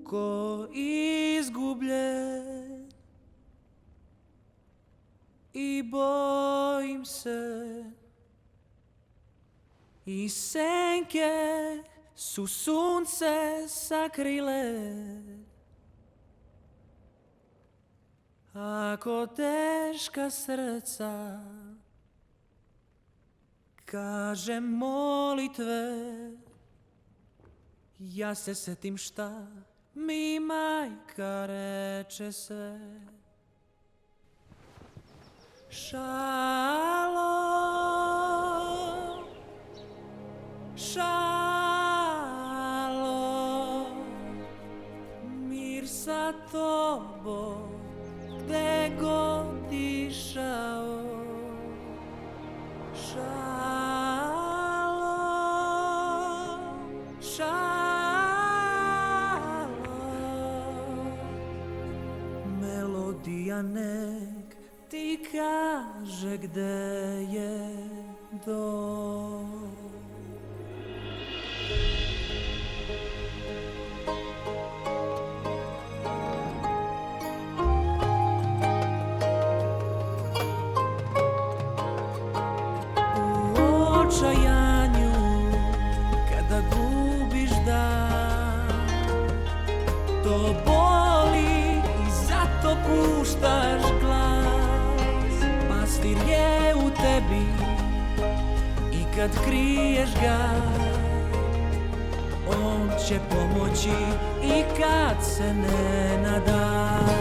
Ko izgubljen i bojim se, i senke su sunce sakrile. Ako teška srca kaže molitve, ja se setim šta mi majka reče sve. Šalo, šalo, mir sa tobom gde god išao. Šalo, šalo, melodija nek ti kaže gde je dom. Očajanju kada gubiš dan, to boli i zato puštaš glas. Pastir je u tebi i kad kriješ ga, on će pomoći i kad se ne nadaš.